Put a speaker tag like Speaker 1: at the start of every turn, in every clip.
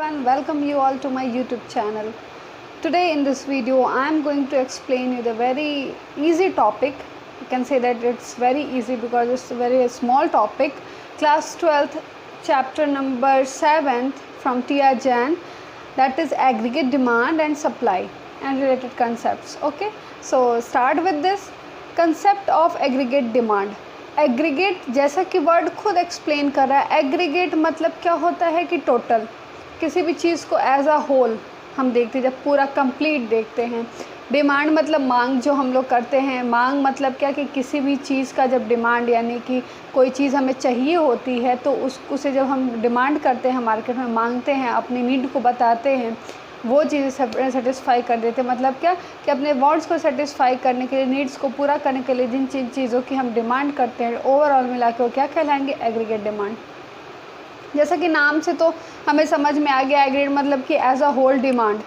Speaker 1: everyone, welcome you all to my YouTube channel. Today in this video I am going to explain you the very easy topic. You can say that it's very easy because it's a very small topic. Class 12th chapter number 7th from Tia Jain, that is aggregate demand and supply and related concepts. Okay, so start with this concept of aggregate demand. Aggregate जैसा कि word खुद explain कर रहा है, aggregate मतलब क्या होता है कि टोटल किसी भी चीज़ को एज अ होल हम देखते हैं, जब पूरा कंप्लीट देखते हैं। डिमांड मतलब मांग जो हम लोग करते हैं। मांग मतलब क्या कि किसी भी चीज़ का जब डिमांड यानी कि कोई चीज़ हमें चाहिए होती है तो उसे जब हम डिमांड करते हैं, मार्केट में मांगते हैं, अपनी नीड को बताते हैं, वो चीज़ें सेटिस्फाई कर देते हैं। मतलब क्या कि अपने वांट्स को सेटिस्फाई करने के लिए, नीड्स को पूरा करने के लिए जिन चीज़ों की हम डिमांड करते हैं, ओवरऑल मिला के वो क्या कहलाएंगे? Aggregate demand. जैसा कि नाम से तो हमें समझ में आ गया, एग्रीगेट मतलब कि एज अ होल डिमांड।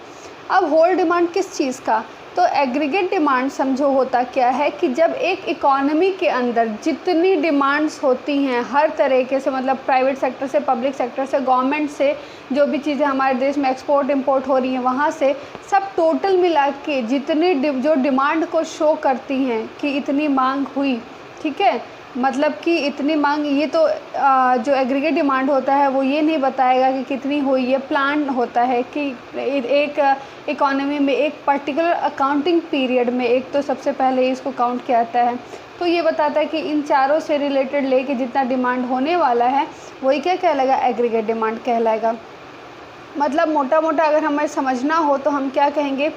Speaker 1: अब होल डिमांड किस चीज़ का? तो एग्रीगेट डिमांड समझो होता क्या है कि जब एक इकोनॉमी के अंदर जितनी डिमांड्स होती हैं हर तरीके से, मतलब प्राइवेट सेक्टर से, पब्लिक सेक्टर से, गवर्नमेंट से, जो भी चीज़ें हमारे देश में एक्सपोर्ट इंपोर्ट हो रही हैं वहाँ से, सब टोटल मिला के जितनी जो डिमांड को शो करती हैं कि इतनी मांग हुई, ठीक है, मतलब कि इतनी मांग, ये तो जो एग्रीगेट डिमांड होता है वो ये नहीं बताएगा कि कितनी हुई। ये प्लान होता है कि एक इकोनॉमी में एक पर्टिकुलर अकाउंटिंग पीरियड में एक तो सबसे पहले इसको काउंट किया जाता है, तो ये बताता है कि इन चारों से रिलेटेड लेके जितना डिमांड होने वाला है वही क्या कहलाएगा? एग्रीगेट डिमांड कहलाएगा। मतलब मोटा मोटा अगर हमें समझना हो तो हम क्या कहेंगे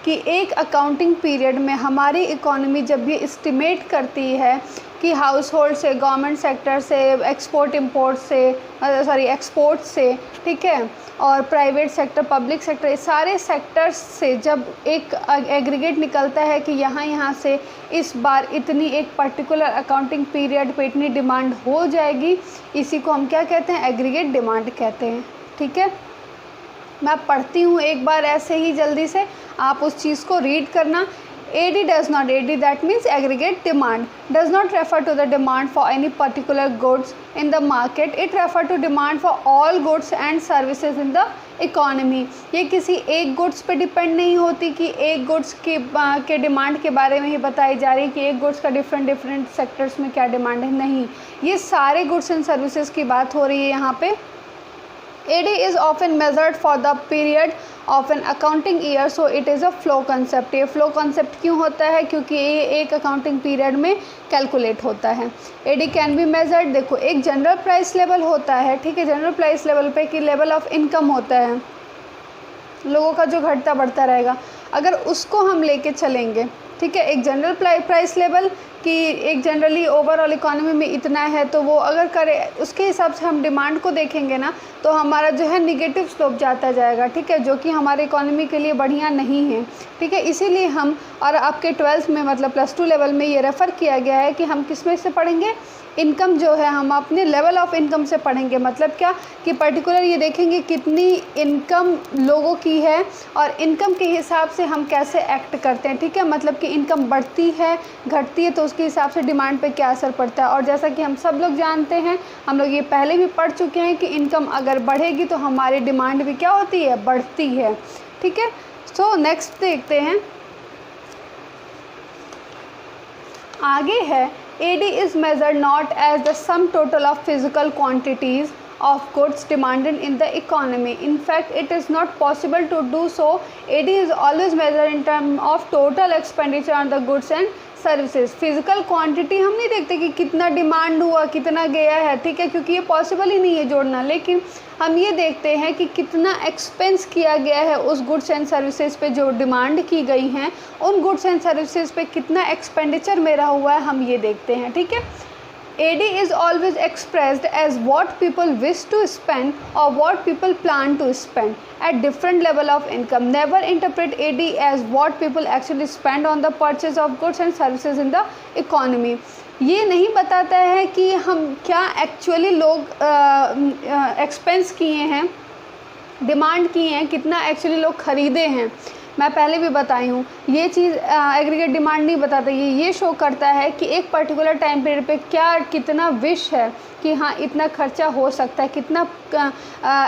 Speaker 1: कि एक अकाउंटिंग पीरियड में हमारी इकोनॉमी जब भी एस्टिमेट करती है कि हाउस होल्ड से, गवर्नमेंट सेक्टर से, एक्सपोर्ट इंपोर्ट से, एक्सपोर्ट से, ठीक है, और प्राइवेट सेक्टर, पब्लिक सेक्टर, सारे सेक्टर्स से जब एक एग्रीगेट निकलता है कि यहाँ से इस बार इतनी एक पर्टिकुलर अकाउंटिंग पीरियड पे इतनी डिमांड हो जाएगी, इसी को हम क्या कहते हैं? एग्रीगेट डिमांड कहते हैं। ठीक है, मैं पढ़ती हूँ एक बार ऐसे ही जल्दी से, आप उस चीज़ को रीड करना। AD does not, AD that means aggregate demand, does not refer to the demand for any particular goods in the market, it refer to demand for all goods and services in the economy। ये किसी एक goods पे depend नहीं होती कि एक goods के demand के बारे में ही बताई जा रही है कि एक गुड्स का डिफरेंट सेक्टर्स में क्या डिमांड है, नहीं, ये सारे गुड्स एंड सर्विसेज की बात हो रही है यहाँ पे। AD is often measured for the period of an accounting year, so it is a flow concept। ये flow concept क्यों होता है? क्योंकि ये एक अकाउंटिंग पीरियड में कैलकुलेट होता है। AD कैन बी मेजर्ड, देखो एक जनरल प्राइस लेवल होता है, ठीक है, जनरल प्राइस लेवल पे कि लेवल ऑफ इनकम होता है लोगों का जो घटता बढ़ता रहेगा, अगर उसको हम लेके चलेंगे, ठीक है, एक जनरल प्राइस लेवल कि एक जनरली ओवरऑल इकोनॉमी में इतना है, तो वो अगर करें उसके हिसाब से हम डिमांड को देखेंगे ना तो हमारा जो है निगेटिव स्लोप जाता जाएगा, ठीक है, जो कि हमारे इकोनॉमी के लिए बढ़िया नहीं है। ठीक है, इसीलिए हम, और आपके 12th में मतलब +2 लेवल में ये रेफ़र किया गया है कि हम किस में से पढ़ेंगे? इनकम जो है हम अपने लेवल ऑफ इनकम से पढ़ेंगे। मतलब क्या कि पर्टिकुलर ये देखेंगे कितनी इनकम लोगों की है और इनकम के हिसाब से हम कैसे एक्ट करते हैं। ठीक है, मतलब कि इनकम बढ़ती है, घटती है, तो उसके हिसाब से डिमांड पे क्या असर पड़ता है। और जैसा कि हम सब लोग जानते हैं, हम लोग ये पहले भी पढ़ चुके हैं कि इनकम अगर बढ़ेगी तो हमारी डिमांड भी क्या होती है? बढ़ती है। ठीक है, सो नेक्स्ट देखते हैं, आगे है AD is measured not as the sum total of physical quantities of goods demanded in the economy. In fact, it is not possible to do so. AD is always measured in terms of total expenditure on the goods and services. Physical quantity हम नहीं देखते कि कितना demand हुआ, कितना गया है, ठीक है, क्योंकि ये पॉसिबल ही नहीं है जोड़ना, लेकिन हम ये देखते हैं कि कितना एक्सपेंस किया गया है उस गुड्स एंड सर्विसेज पे जो डिमांड की गई हैं, उन गुड्स एंड सर्विसेज पे कितना एक्सपेंडिचर मेरा हुआ है, हम ये देखते हैं। ठीक है, AD is always expressed as what people wish to spend or what people plan to spend at different level of income. Never interpret AD as what people actually spend on the purchase of goods and services in the economy. ये नहीं बताता है कि हम क्या actually लोग expense किए हैं, डिमांड किए हैं, कितना एक्चुअली लोग ख़रीदे हैं, मैं पहले भी बताई हूँ, ये चीज़ एग्रीगेट डिमांड नहीं बताता, ये शो करता है कि एक पर्टिकुलर टाइम पीरियड पे क्या कितना विश है कि हाँ इतना खर्चा हो सकता है, कितना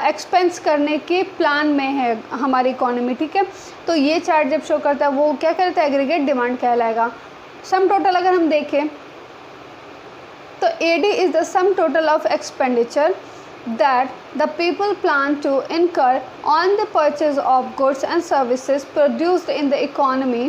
Speaker 1: एक्सपेंस करने के प्लान में है हमारी इकोनॉमी, ठीक है। तो ये चार्ट जब शो करता है वो क्या कहता है, एग्रीगेट डिमांड कहलाएगा। सम टोटल अगर हम देखें तो AD is the sum total of expenditure that the people plan to incur on the purchase of goods and services produced in the economy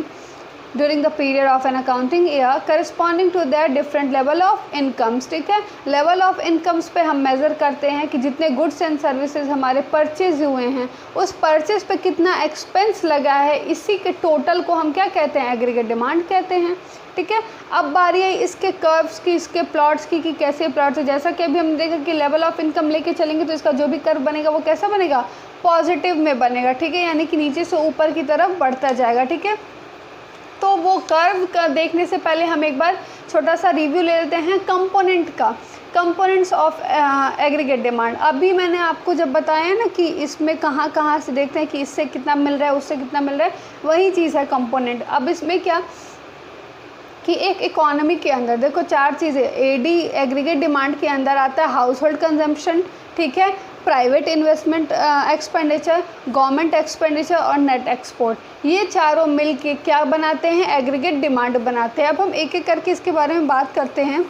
Speaker 1: during the period of an accounting year corresponding to their different level of incomes, ठीक है। level of incomes पे हम measure करते हैं कि जितने goods and services हमारे purchase हुए हैं उस परचेज पे कितना एक्सपेंस लगा है, इसी के टोटल को हम क्या कहते हैं, एग्रीगेट डिमांड कहते हैं, ठीक है। अब बारी है इसके कर्व्स की, इसके प्लॉट्स की कि कैसे प्लॉट्स है। जैसा कि अभी हम देखा कि लेवल ऑफ इनकम लेके चलेंगे तो इसका जो भी कर्व बनेगा वो कैसा बनेगा, पॉजिटिव में बनेगा, ठीक है, यानी कि नीचे से ऊपर की तरफ बढ़ता जाएगा, ठीक है। तो वो कर्व का देखने से पहले हम एक बार छोटा सा रिव्यू ले लेते हैं कंपोनेंट का, कंपोनेंट्स ऑफ एग्रीगेट डिमांड। अभी मैंने आपको जब बताया ना कि इसमें कहाँ से देखते हैं कि इससे कितना मिल रहा है उससे कितना मिल रहा है, वही चीज़ है कंपोनेंट। अब इसमें क्या कि एक इकोनॉमी के अंदर देखो चार चीज़ें, AD एग्रीगेट डिमांड के अंदर आता है हाउस होल्ड कंजम्पशन, ठीक है, private investment expenditure, government expenditure और नेट एक्सपोर्ट। ये चारों मिल के क्या बनाते हैं, एग्रीगेट डिमांड बनाते हैं। अब हम एक एक करके इसके बारे में बात करते हैं।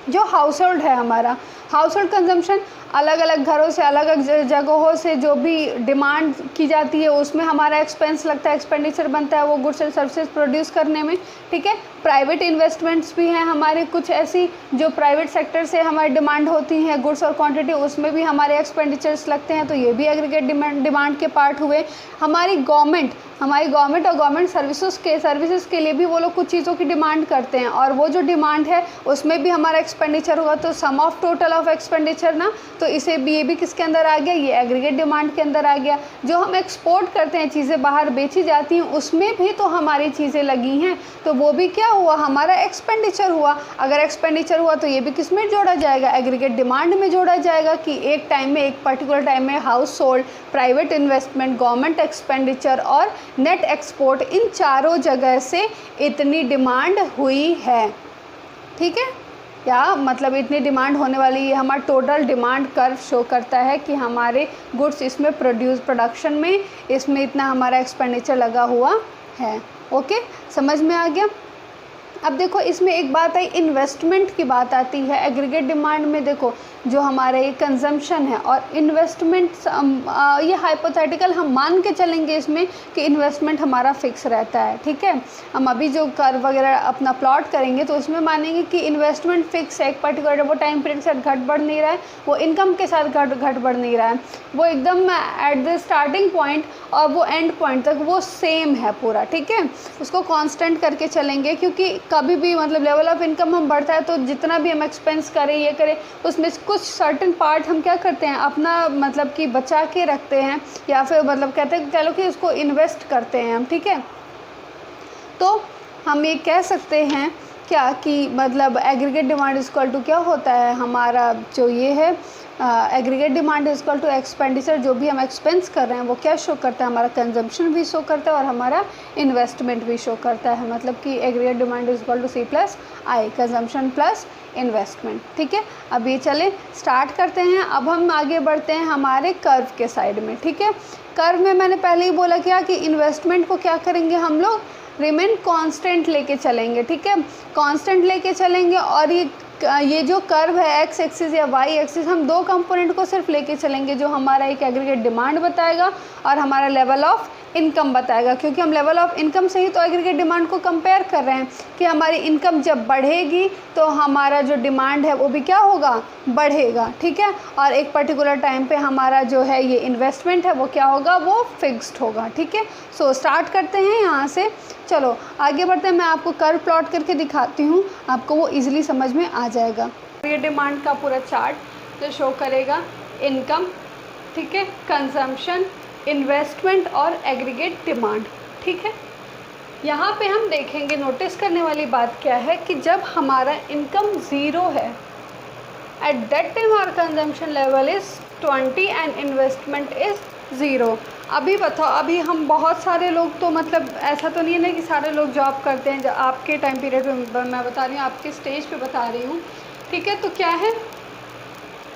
Speaker 1: जो हाउस होल्ड है हमारा, हाउस होल्ड कंजम्पशन अलग अलग घरों से अलग अलग जगहों से जो भी डिमांड की जाती है उसमें हमारा एक्सपेंस लगता है, एक्सपेंडिचर बनता है वो गुड्स एंड सर्विसेज प्रोड्यूस करने में, ठीक है। प्राइवेट इन्वेस्टमेंट्स भी हैं हमारे, कुछ ऐसी जो प्राइवेट सेक्टर से हमारी डिमांड होती हैं गुड्स और क्वांटिटी, उसमें भी हमारे एक्सपेंडिचर्स लगते हैं, तो ये भी एग्रीगेट डिमांड के पार्ट हुए। हमारी गवर्नमेंट और गवर्नमेंट सर्विसेज के लिए भी वो लोग कुछ चीज़ों की डिमांड करते हैं और वो जो डिमांड है उसमें भी हमारा एक्सपेंडिचर होगा, तो सम ऑफ टोटल ऑफ एक्सपेंडिचर ना, तो इसे भी ये भी किसके अंदर आ गया, ये एग्रीगेट डिमांड के अंदर आ गया। जो हम एक्सपोर्ट करते हैं, चीज़ें बाहर बेची जाती हैं, उसमें भी तो हमारी चीज़ें लगी हैं, तो वो भी क्या हुआ, हमारा एक्सपेंडिचर हुआ। अगर एक्सपेंडिचर हुआ तो ये भी किस में जोड़ा जाएगा, एग्रीगेट डिमांड में जोड़ा जाएगा कि एक टाइम में, एक पर्टिकुलर टाइम में house hold, private investment, government expenditure और नेट एक्सपोर्ट, इन चारों जगह से इतनी डिमांड हुई है, ठीक है। या मतलब इतनी डिमांड होने वाली, ये हमारा टोटल डिमांड कर्व शो करता है कि हमारे गुड्स इसमें प्रोडक्शन में इसमें इतना हमारा एक्सपेंडिचर लगा हुआ है। ओके, समझ में आ गया। अब देखो इसमें एक बात आई, इन्वेस्टमेंट की बात आती है एग्रीगेट डिमांड में। देखो जो हमारा ये कंजम्पशन है और इन्वेस्टमेंट, ये हाइपोथेटिकल हम मान के चलेंगे इसमें कि इन्वेस्टमेंट हमारा फिक्स रहता है, ठीक है। हम अभी जो कर्व वगैरह अपना प्लॉट करेंगे तो उसमें मानेंगे कि इन्वेस्टमेंट फिक्स है, एक पर्टिकुलर वो टाइम पीरियड के साथ घट बढ़ नहीं रहा है, वो इनकम के साथ घट बढ़ नहीं रहा है, वो एकदम एट द स्टार्टिंग पॉइंट और वो एंड पॉइंट तक वो सेम है पूरा, ठीक है। उसको कांस्टेंट करके चलेंगे क्योंकि कभी भी मतलब लेवल ऑफ इनकम हम बढ़ता है तो जितना भी हम एक्सपेंस करें ये करें उसमें कुछ सर्टेन पार्ट हम क्या करते हैं अपना मतलब कि बचा के रखते हैं या फिर मतलब कहते हैं चलो कि उसको इन्वेस्ट करते हैं हम, ठीक है। तो हम ये कह सकते हैं क्या कि मतलब एग्रीगेट डिमांड इक्वल टू क्या होता है हमारा जो ये है aggregate demand equal to expenditure, जो भी हम एक्सपेंस कर रहे हैं वो क्या शो करता है, हमारा कंजम्पशन भी शो करता है और हमारा इन्वेस्टमेंट भी शो करता है। मतलब कि aggregate demand equal to C plus I, consumption plus investment, ठीक है। अब ये चले स्टार्ट करते हैं। अब हम आगे बढ़ते हैं हमारे कर्व के साइड में, ठीक है। कर्व में मैंने पहले ही बोला क्या कि इन्वेस्टमेंट को क्या करेंगे हम लोग, रिमेन कांस्टेंट लेके चलेंगे, ठीक है, कांस्टेंट लेके चलेंगे। और ये जो कर्व है एक्स एक्सिस या वाई एक्सिस, हम दो कंपोनेंट को सिर्फ लेके चलेंगे, जो हमारा एक एग्रीगेट डिमांड बताएगा और हमारा लेवल ऑफ इनकम बताएगा, क्योंकि हम लेवल ऑफ इनकम से ही तो एग्रीगेट डिमांड को कंपेयर कर रहे हैं कि हमारी इनकम जब बढ़ेगी तो हमारा जो डिमांड है वो भी क्या होगा, बढ़ेगा, ठीक है। और एक पर्टिकुलर टाइम पे हमारा जो है ये इन्वेस्टमेंट है वो क्या होगा, वो फिक्स्ड होगा, ठीक है। सो स्टार्ट करते हैं यहाँ से, चलो आगे बढ़ते हैं। मैं आपको कर्व प्लॉट करके दिखाती हूँ, आपको वो ईजिली समझ में आ जाएगा। ये डिमांड का पूरा चार्ट जो शो करेगा इनकम, ठीक है, कंजम्पशन, इन्वेस्टमेंट और एग्रीगेट डिमांड, ठीक है। यहाँ पे हम देखेंगे, नोटिस करने वाली बात क्या है कि जब हमारा इनकम ज़ीरो है, at that time our consumption level is 20 and investment is 0। अभी बताओ, अभी हम बहुत सारे लोग तो मतलब ऐसा तो नहीं है ना कि सारे लोग जॉब करते हैं। आपके टाइम पीरियड में मैं बता रही हूँ, आपके स्टेज पे बता रही हूँ, ठीक है। तो क्या है,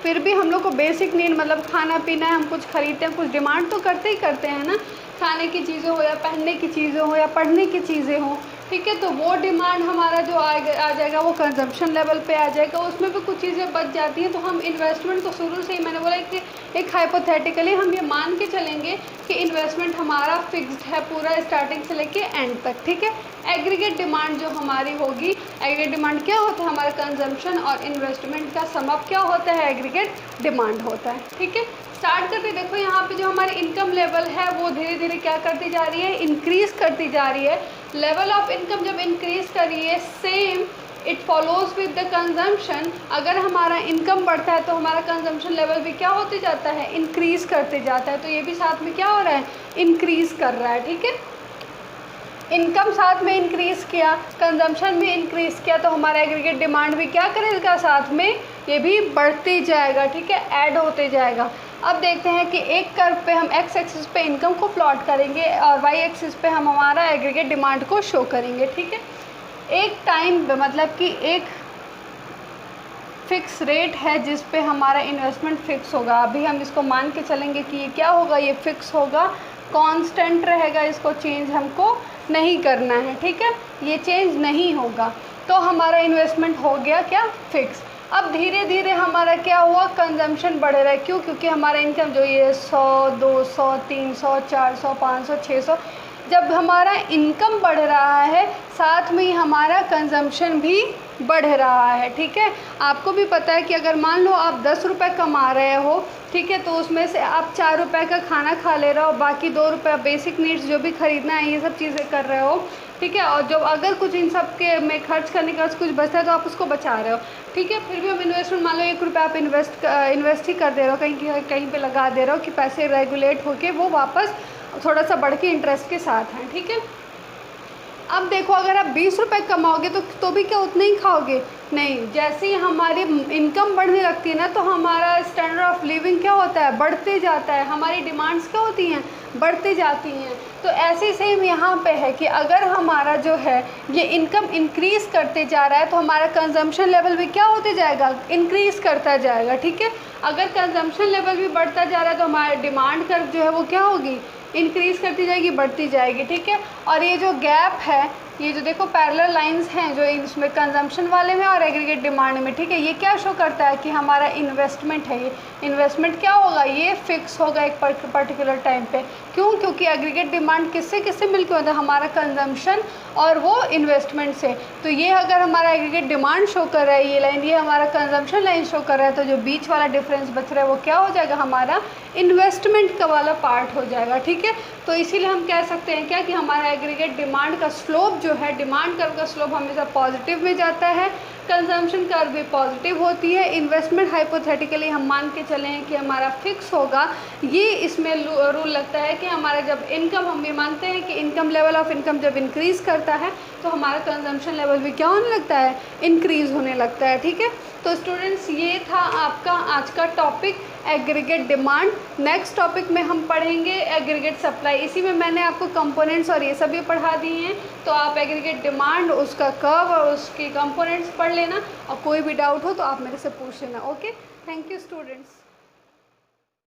Speaker 1: फिर भी हम लोग को बेसिक नीड मतलब खाना पीना है, हम कुछ खरीदते हैं, कुछ डिमांड तो करते ही करते हैं ना, खाने की चीज़ें हो या पहनने की चीज़ें हो या पढ़ने की चीज़ें हो, ठीक है। तो वो डिमांड हमारा जो आ जाएगा वो कंजम्पशन लेवल पे आ जाएगा, उसमें भी कुछ चीज़ें बच जाती हैं। तो हम इन्वेस्टमेंट को शुरू से ही मैंने बोला कि एक हाइपोथेटिकली हम ये मान के चलेंगे कि इन्वेस्टमेंट हमारा फिक्स्ड है पूरा स्टार्टिंग से लेके एंड तक, ठीक है। एग्रीगेट डिमांड जो हमारी होगी, एग्रीगेट डिमांड क्या होता है, हमारा कंजम्पशन और इन्वेस्टमेंट का सम अप क्या होता है, एग्रीगेट डिमांड होता है, ठीक है। स्टार्ट करते देखो यहाँ पे जो हमारी इनकम लेवल है वो धीरे धीरे क्या करती जा रही है, इंक्रीज़ करती जा रही है। लेवल ऑफ इनकम जब इंक्रीज़ कर रही है, same it follows with the consumption. अगर हमारा इनकम बढ़ता है तो हमारा कंजम्पशन लेवल भी क्या होते जाता है, इंक्रीज़ करते जाता है। तो ये भी साथ में क्या हो रहा है, इंक्रीज़ कर रहा है, ठीक है। इनकम साथ में इंक्रीज़ किया, कंजम्पशन भी इंक्रीज़ किया, तो हमारा एग्रीगेट डिमांड भी क्या करेगा, साथ में ये भी बढ़ते जाएगा, ठीक है, ऐड होते जाएगा। अब देखते हैं कि एक कर्व पे हम एक्स एक्सिस पे इनकम को प्लॉट करेंगे और वाई एक्सिस पे हम हमारा एग्रीगेट डिमांड को शो करेंगे, ठीक है। एक टाइम पे मतलब कि एक फ़िक्स रेट है जिस पे हमारा इन्वेस्टमेंट फ़िक्स होगा। अभी हम इसको मान के चलेंगे कि ये क्या होगा, ये फ़िक्स होगा, कांस्टेंट रहेगा, इसको चेंज हमको नहीं करना है, ठीक है, ये चेंज नहीं होगा। तो हमारा इन्वेस्टमेंट हो गया क्या, फिक्स। अब धीरे धीरे हमारा क्या हुआ, कंजम्पशन बढ़ रहा है। क्यों, क्योंकि हमारा इनकम जो ये 100, 200, 300, 400, 500, 600, जब हमारा इनकम बढ़ रहा है साथ में ही हमारा कंजम्पशन भी बढ़ रहा है, ठीक है। आपको भी पता है कि अगर मान लो आप 10 रुपये कमा रहे हो, ठीक है, तो उसमें से आप 4 रुपये का खाना खा ले रहे हो, बाकी 2 रुपये बेसिक नीड्स जो भी ख़रीदना है ये सब चीज़ें कर रहे हो, ठीक है। और जब अगर कुछ इन सब के में खर्च करने का कुछ बचता है तो आप उसको बचा रहे हो, ठीक है। फिर भी हम इन्वेस्टमेंट मान लो 1 रुपये आप इन्वेस्ट ही कर दे रहे हो, कहीं पे लगा दे रहे हो कि पैसे रेगुलेट होके वो वापस थोड़ा सा बढ़ के इंटरेस्ट के साथ हैं, ठीक है। अब देखो, अगर आप 20 रुपये कमाओगे तो भी क्या उतने ही खाओगे, नहीं। जैसे ही हमारी इनकम बढ़ने लगती है ना, तो हमारा स्टैंडर्ड ऑफ लिविंग क्या होता है, बढ़ते जाता है, हमारी डिमांड्स क्या होती हैं, बढ़ती जाती हैं। तो ऐसे सेम यहाँ पे है कि अगर हमारा जो है ये इनकम इंक्रीज़ करते जा रहा है तो हमारा कंजम्पशन लेवल भी क्या होते जाएगा, इंक्रीज़ करता जाएगा, ठीक है। अगर कंजम्पशन लेवल भी बढ़ता जा रहा है तो हमारा डिमांड कर्व जो है वो क्या होगी, इंक्रीज़ करती जाएगी, बढ़ती जाएगी, ठीक है। और ये जो गैप है, ये जो देखो पैरेलल लाइंस हैं जो इसमें कंजम्पशन वाले में और एग्रीगेट डिमांड में, ठीक है, ये क्या शो करता है कि हमारा इन्वेस्टमेंट है, ये इन्वेस्टमेंट क्या होगा, ये फिक्स होगा एक पर्टिकुलर टाइम पे। क्यों, क्योंकि एग्रीगेट डिमांड किससे किससे मिलकर होता है, हमारा कंजम्पशन और वो इन्वेस्टमेंट से। तो ये अगर हमारा एग्रीगेट डिमांड शो कर रहा है ये लाइन, ये हमारा कंजम्पशन लाइन शो कर रहा है, तो जो बीच वाला डिफरेंस बच रहा है वो क्या हो जाएगा, हमारा इन्वेस्टमेंट का वाला पार्ट हो जाएगा, ठीक है। तो इसीलिए हम कह सकते हैं क्या कि हमारा एग्रीगेट डिमांड का स्लोप जो है, डिमांड कर्व का स्लोप हमेशा पॉजिटिव में जाता है, कंजम्पशन कर्व भी पॉजिटिव होती है। इन्वेस्टमेंट हाइपोथेटिकली हम मान के चले हैं कि हमारा फिक्स होगा, ये इसमें रूल लगता है कि हमारा जब इनकम, हम ये मानते हैं कि इनकम लेवल ऑफ इनकम जब इंक्रीज़ करता है तो हमारा कंजम्पशन लेवल भी क्या होने लगता है, इंक्रीज़ होने लगता है, ठीक है। तो स्टूडेंट्स, ये था आपका आज का topic aggregate demand. Next topic में हम पढ़ेंगे एग्रीगेट सप्लाई। इसी में मैंने आपको कंपोनेंट्स और ये सभी पढ़ा दिए हैं, तो आप एग्रीगेट डिमांड, उसका कर्व और उसके कंपोनेंट्स पढ़ लेना, और कोई भी डाउट हो तो आप मेरे से पूछ लेना। Okay, thank you students.